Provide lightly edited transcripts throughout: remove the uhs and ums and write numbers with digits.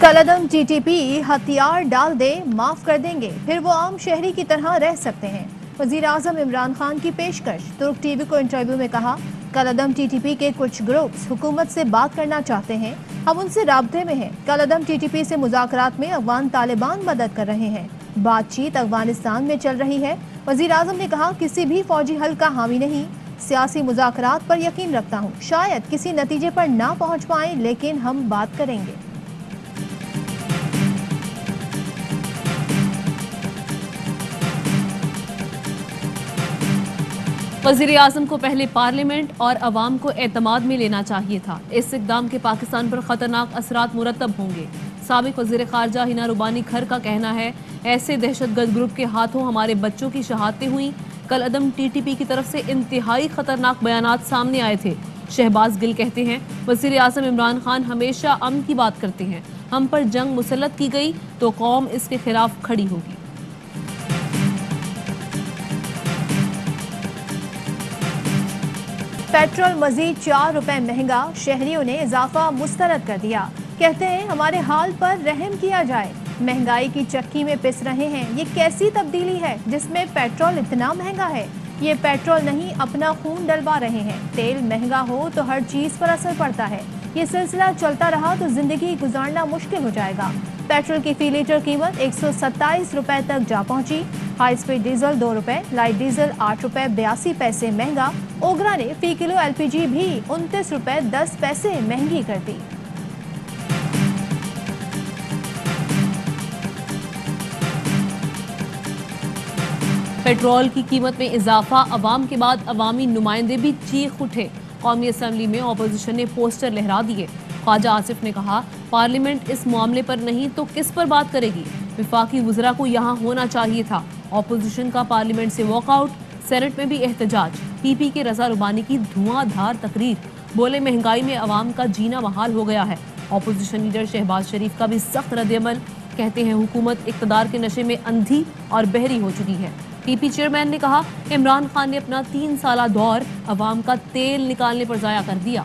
कलअदम TTP हथियार डाल दे माफ कर देंगे, फिर वो आम शहरी की तरह रह सकते हैं। वजीर आजम इमरान खान की पेशकश। तुर्क टीवी को इंटरव्यू में कहा, कलअदम टीटीपी के कुछ ग्रुप्स हुकूमत से बात करना चाहते हैं, हम उनसे राब्ते में हैं। कलअदम टीटीपी से मुज़ाकरात में अफगान तालिबान मदद कर रहे हैं। बातचीत अफगानिस्तान में चल रही है। वजीर आजम ने कहा, किसी भी फौजी हल का हामी नहीं, सियासी मुज़ाकरात पर यकीन रखता हूँ। शायद किसी नतीजे पर ना पहुँच पाए, लेकिन हम बात करेंगे। वज़ीर आज़म को पहले पार्लियामेंट और अवाम को एतमाद में लेना चाहिए था। इस इक़दाम के पाकिस्तान पर खतरनाक असरात मुरतब होंगे। साबिक वज़ीर ख़ारजा हिना रुबानी खर का कहना है, ऐसे दहशतगर्द ग्रुप के हाथों हमारे बच्चों की शहादतें हुई। कलअदम टीटीपी की तरफ से इंतहाई खतरनाक बयानात सामने आए थे। शहबाज गिल कहते हैं, वज़ीर आज़म इमरान खान हमेशा अमन की बात करते हैं। हम पर जंग मुसल्लत की गई तो कौम इसके खिलाफ खड़ी होगी। पेट्रोल मजीद 4 रुपए महंगा, शहरियों ने इजाफा मुस्तरद कर दिया। कहते हैं, हमारे हाल पर रहम किया जाए। महंगाई की चक्की में पिस रहे हैं। ये कैसी तब्दीली है जिसमें पेट्रोल इतना महंगा है? ये पेट्रोल नहीं, अपना खून डलवा रहे हैं। तेल महंगा हो तो हर चीज पर असर पड़ता है। ये सिलसिला चलता रहा तो जिंदगी गुजारना मुश्किल हो जाएगा। पेट्रोल की फी लीटर कीमत 127 रुपए तक जा पहुंची। हाई स्पीड डीजल 2 रुपए, लाइट डीजल 8 रुपए 82 पैसे महंगा। ओगरा ने फी किलो एलपीजी भी 29 रुपए 10 पैसे महंगी कर दी। पेट्रोल की कीमत में इजाफा अवाम के बाद अवामी नुमाइंदे भी चीख उठे। कौमी असम्बली में अपोजिशन ने पोस्टर लहरा दिए। ख्वाजा आसिफ ने कहा, पार्लियामेंट इस मामले पर नहीं तो किस पर बात करेगी? विफाकी वज़रा को यहाँ होना चाहिए था। अपोजिशन का पार्लियामेंट से वॉकआउट, सेनेट में भी एहतजाज। पीपी के रजा रुबानी की धुआंधार तकरीर। बोले, महंगाई में अवाम का जीना महाल हो गया है। अपोजिशन लीडर शहबाज शरीफ का भी सख्त रद्द-ए-अमल। कहते हैं, हुकूमत इक़्तिदार के नशे में अंधी और बहरी हो चुकी है। पीपी चेयरमैन ने कहा, इमरान खान ने अपना 3 साला दौर अवाम का तेल निकालने पर जाया कर दिया।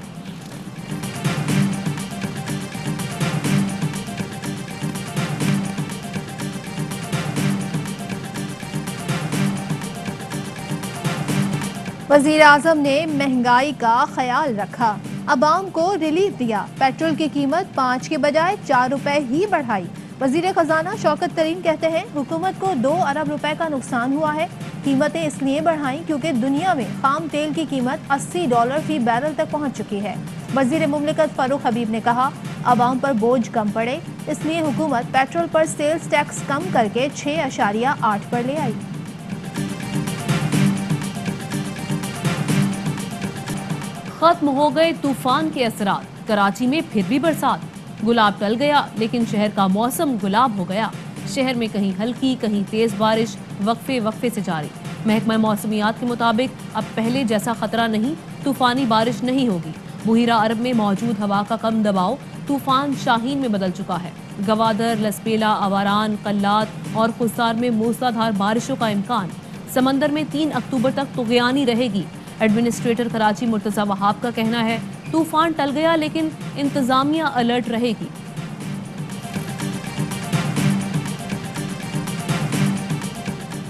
वज़ीर आज़म ने महंगाई का ख्याल रखा, अवाम को रिलीफ दिया। पेट्रोल की कीमत 5 के बजाय 4 रुपए ही बढ़ाई। वज़ीर खजाना शौकत तरीन कहते हैं, हुकूमत को 2 अरब रुपए का नुकसान हुआ है। कीमतें इसलिए बढ़ाई क्योंकि दुनिया में खाम तेल की कीमत $80 फी बैरल तक पहुंच चुकी है। वज़ीर मुमलिकत फारूक हबीब ने कहा, अवाम पर बोझ कम पड़े, इसलिए हुकूमत पेट्रोल पर सेल्स टैक्स कम करके 6.8 पर ले आई। खत्म हो गए तूफान के असरात, कराची में फिर भी बरसात। गुलाब टल गया लेकिन शहर का मौसम गुलाब हो गया। शहर में कहीं हल्की कहीं तेज बारिश वक्फे वक्फे से जारी। महकमा मौसमियात के मुताबिक अब पहले जैसा खतरा नहीं, तूफानी बारिश नहीं होगी। बुहिरा अरब में मौजूद हवा का कम दबाव तूफान शाहीन में बदल चुका है। गवादर, लसपेला, अवारान, कल्लात और खुसार में मूसलाधार बारिशों का इम्कान। समंदर में 3 अक्टूबर तक तुग़यानी रहेगी। एडमिनिस्ट्रेटर कराची मुर्तज़ा वहाब का कहना है, तूफान टल गया लेकिन इंतजामिया अलर्ट रहेगी।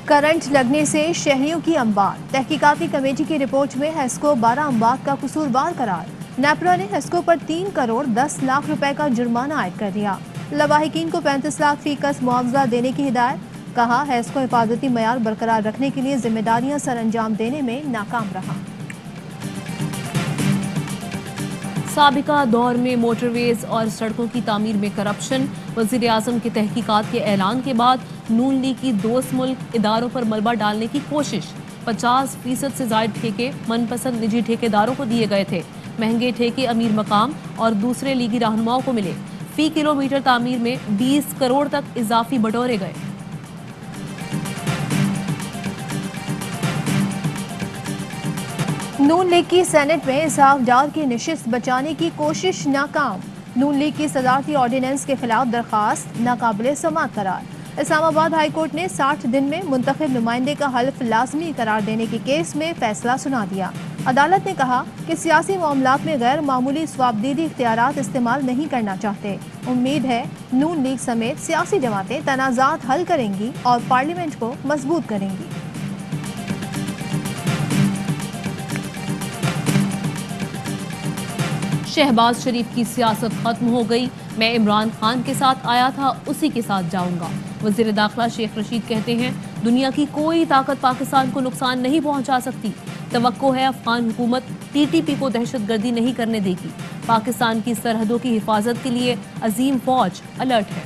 करंट लगने से शहरियों की अंबार। तहकीकाती कमेटी की रिपोर्ट में हेस्को 12 अंबार का कसूरवार करार। नेपरा ने हेस्को पर 3 करोड़ 10 लाख रुपए का जुर्माना आयद कर दिया। लवाहिकीन को 35 लाख फीकस मुआवजा देने की हिदायत। कहा, हेस्को हिफाजती मयार बरकरार रखने के लिए जिम्मेदारियां सर अंजाम देने में नाकाम रहा। साबिका दौर में मोटरवेज और सड़कों की तामीर में करप्शन। वज़ीर आज़म की तहकीकात के ऐलान के बाद नून लीग की दोस्त मुल्क इदारों पर मलबा डालने की कोशिश। 50% से ज़ायद ठेके मनपसंद निजी ठेकेदारों को दिए गए थे। महंगे ठेके अमीर मकाम और दूसरे लीगी रहनुमाओं को मिले। फी किलोमीटर तामीर में 20 करोड़ तक इजाफी बटोरे गए। नून लीग की सेनेट में इसहाक डार की नशिस्त बचाने की कोशिश नाकाम। नून लीग की सदारती ऑर्डिनेंस के खिलाफ दरखास्त नाकाबिले समाअत करार। इस्लामाबाद हाई कोर्ट ने 60 दिन में मुंतखब नुमाइंदे का हल्फ लाजमी करार देने के केस में फैसला सुना दिया। अदालत ने कहा कि सियासी मामलात में गैर मामूली स्वाबदीदी इख्तियारात इस्तेमाल नहीं करना चाहते। उम्मीद है नून लीग समेत सियासी जमातें तनाज़ात हल करेंगी और पार्लियामेंट को मजबूत करेंगी। शहबाज शरीफ की सियासत खत्म हो गई, मैं इमरान खान के साथ आया था उसी के साथ जाऊंगा। वजीर दाखिला शेख रशीद कहते हैं दुनिया की कोई ताकत पाकिस्तान को नुकसान नहीं पहुंचा सकती। तवक्को है अफगान हुकूमत टीटीपी को दहशतगर्दी नहीं करने देगी। पाकिस्तान की सरहदों की हिफाजत के लिए अजीम फौज अलर्ट है।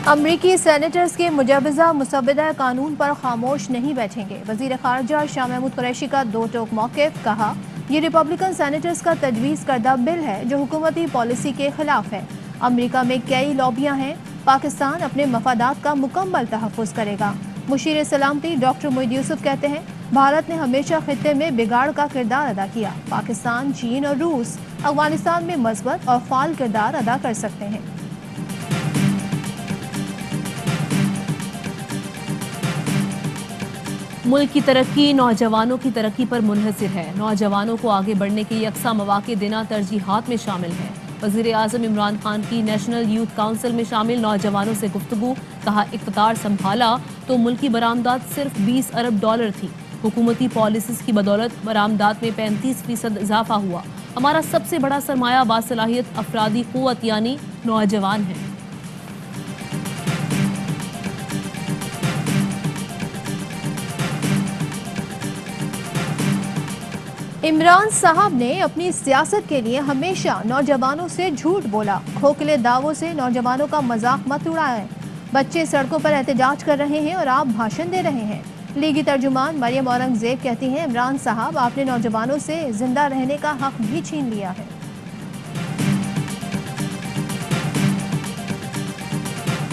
अमरीकी सेनेटर्स के मुजवजा मुसवदा कानून पर खामोश नहीं बैठेंगे। वजीर खारजा शाह महमूद कुरैशी का दो टोक मौक़िफ़, कहा ये रिपब्लिकन सेनेटर्स का तजवीज़ करदा बिल है जो हुकूमती पॉलिसी के खिलाफ है। अमरीका में कई लॉबियां हैं, पाकिस्तान अपने मफादात का मुकम्मल तहफ़्फ़ुज़ करेगा। मुशीर सलामती डॉक्टर मोईद यूसुफ कहते हैं भारत ने हमेशा खित्ते में बिगाड़ का किरदार अदा किया। पाकिस्तान, चीन और रूस अफगानिस्तान में मस्बत और फाल किरदार अदा कर सकते हैं। मुल्क की तरक्की नौजवानों की तरक्की पर मुनहसिर है। नौजवानों को आगे बढ़ने के यकसा मौके देना तरजीहात में शामिल है। वज़ीर आज़म इमरान खान की नेशनल यूथ काउंसिल में शामिल नौजवानों से गुफ्तगू, कहा इक़्तिदार संभाला तो मुल्क की बरामदात सिर्फ 20 अरब डॉलर थी। हुकूमती पॉलिसीज़ की बदौलत बरामदात में 35% इजाफा हुआ। हमारा सबसे बड़ा सरमाया बासलाहियत अफरादी क़ुव्वत यानी नौजवान है। इमरान साहब ने अपनी सियासत के लिए हमेशा नौजवानों से झूठ बोला। खोखले दावों से नौजवानों का मजाक मत उड़ाएं। बच्चे सड़कों पर एहतजाज कर रहे हैं और आप भाषण दे रहे हैं। लीगी तर्जुमान मरियम औरंगजेब कहती हैं इमरान साहब आपने नौजवानों से जिंदा रहने का हक भी छीन लिया है।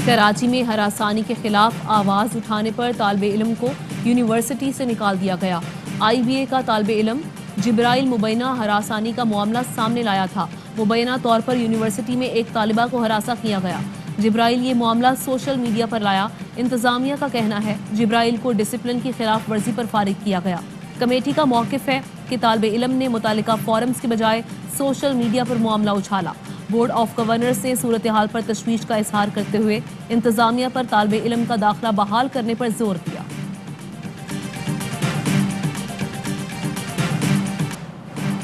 कराची में हरासानी के खिलाफ आवाज उठाने पर तालिब इल्म को यूनिवर्सिटी से निकाल दिया गया। IBA का तालिब इल्म जिब्राइल मुबैना हरासानी का मामला सामने लाया था। मुबैना तौर पर यूनिवर्सिटी में एक तालिबा को हरासा किया गया। जिब्राइल ये मामला सोशल मीडिया पर लाया। इंतजामिया का कहना है जिब्राइल को डिसिप्लिन की खिलाफ वर्जी पर फारिग किया गया। कमेटी का मौक़िफ़ है कि तालिब इल्म ने मुतालिका फोरम्स के बजाय सोशल मीडिया पर मामला उछाला। बोर्ड ऑफ गवर्नर्स ने सूरत हाल पर तशवीश का इजहार करते हुए इंतजामिया पर तालिब इल्म का दाखिला बहाल करने पर जोर दिया।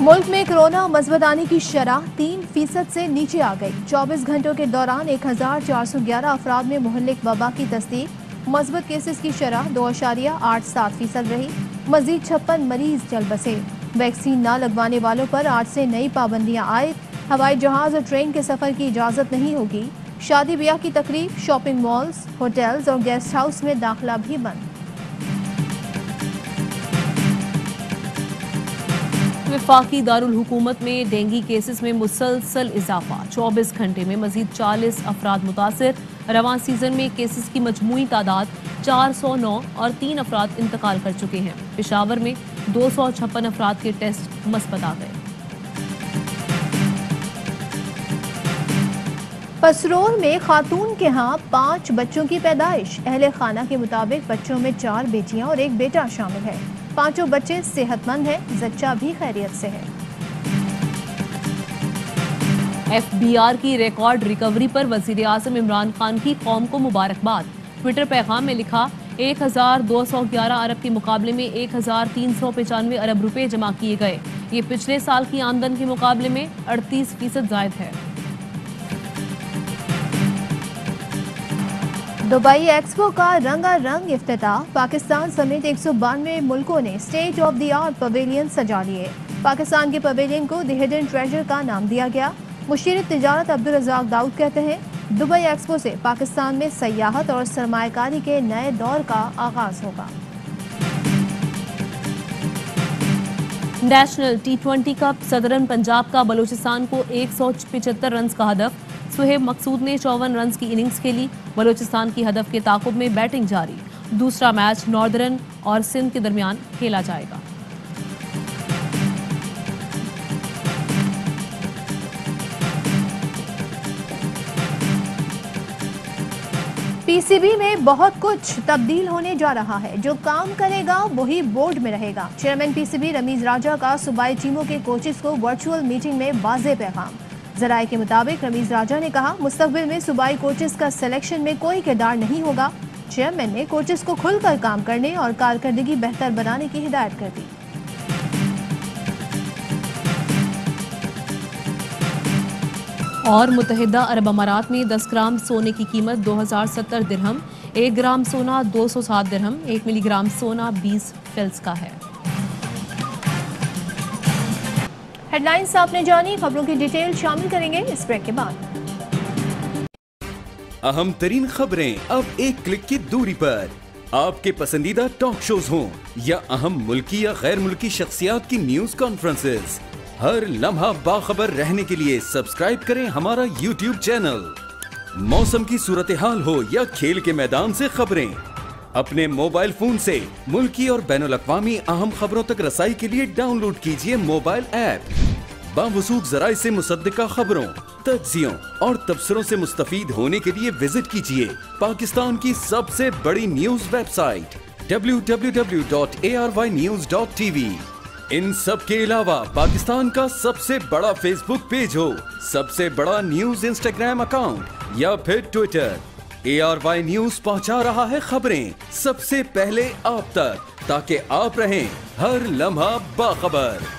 मुल्क में कोरोना मज़बूतानी की शरह 3% से नीचे आ गई। 24 घंटों के दौरान 1411 अफराद में मुहल्लिक वबा की तस्दीक। मज़बूत केसेस की शरह 2.87% रही। मजीद 56 मरीज चल बसे। वैक्सीन न लगवाने वालों पर आज से नई पाबंदियां आयद। हवाई जहाज और ट्रेन के सफर की इजाज़त नहीं होगी। शादी ब्याह की तकरीब, शॉपिंग मॉल्स, होटल्स और गेस्ट हाउस में दाखिला भी बंद। वफाकी दारुल हुकूमत में डेंगी केसेस में मुसलसल इजाफा। 24 घंटे में मजीद 40 अफराद मुतासिर। रवां सीजन में केसेस की मजमूई तादाद 409 और 3 अफराद इंतकाल कर चुके हैं। पेशावर में 256 अफराद के टेस्ट मस्बत आ गए। पसरोर में खातून के यहाँ 5 बच्चों की पैदाइश। अहले खाना के मुताबिक बच्चों में 4 बेटियां और 1 बेटा शामिल है। 5 बच्चे सेहतमंद हैं, जच्चा भी खैरियत से है। FBR की रिकॉर्ड रिकवरी पर वजीर आज़म इमरान खान की कौम को मुबारकबाद। ट्विटर पैगाम में लिखा 1211 अरब के मुकाबले में 1395 अरब रुपए जमा किए गए। ये पिछले साल की आमदन के मुकाबले में 38% जायद है। दुबई एक्सपो का रंगारंग इफ्तिताह। पाकिस्तान समेत 192 मुल्कों ने state of the art pavilion सजा लिए। पाकिस्तान के पवेलियन को द हिडन ट्रेजर का नाम दिया गया। मुशीर तिजारत अब्दुल रज़ाक दाऊद कहते हैं दुबई एक्सपो से पाकिस्तान में सयाहत और सरमायाकारी के नए दौर का आगाज होगा। National T20 cup southern Punjab का बलूचिस्तान को 175 रन का हदफ। सुहेब मकसूद ने 54 रन की इनिंग्स खेली। बलूचिस्तान की हदफ के ताकुब में बैटिंग जारी। दूसरा मैच नॉर्दर्न और सिंध के दरमियान खेला जाएगा। पीसीबी में बहुत कुछ तब्दील होने जा रहा है। जो काम करेगा वही बोर्ड में रहेगा। चेयरमैन पीसीबी रमीज राजा का सूबाई टीमों के कोचेस को वर्चुअल मीटिंग में वाज़ेह पैगाम। जराये के मुताबिक रमीज राजा ने कहा, मुस्तकबिल में सूबाई कोचेस का सिलेक्शन में कोई किरदार नहीं होगा। चेयरमैन ने कोचेस को खुलकर काम करने और कारकर्दगी बेहतर बनाने की हिदायत कर दी। और मुत्तहिदा अरब अमारात में 10 ग्राम सोने की कीमत 2070 दिरहम, 1 ग्राम सोना 207 दिरहम, 1 मिलीग्राम सोना 20 फिल्स का है। हेडलाइंस आपने जानी, खबरों की डिटेल शामिल करेंगे इस ब्रेक के बाद। अहम तरीन खबरें अब एक क्लिक की दूरी पर। आपके पसंदीदा टॉक शोज हों या अहम मुल्की या गैर मुल्की शख्सियात की न्यूज कॉन्फ्रेंसेस, हर लम्हा बाखबर रहने के लिए सब्सक्राइब करें हमारा YouTube चैनल। मौसम की सूरत हाल हो या खेल के मैदान से खबरें, अपने मोबाइल फोन से मुल्की और बैनुल-अक़वामी अहम खबरों तक रसाई के लिए डाउनलोड कीजिए मोबाइल ऐप। बावसूख ज़राए से मुसद्दिका खबरों, तज्ज़ियों और तबसरों से मुस्तफ़ीद होने के लिए विजिट कीजिए पाकिस्तान की सबसे बड़ी न्यूज वेबसाइट www.arYnews.tv। इन सब के अलावा पाकिस्तान का सबसे बड़ा फेसबुक पेज हो, सबसे बड़ा न्यूज इंस्टाग्राम अकाउंट या फिर ट्विटर, ARY न्यूज पहुंचा रहा है खबरें सबसे पहले आप तक, ताकि आप रहें हर लम्हा बाखबर।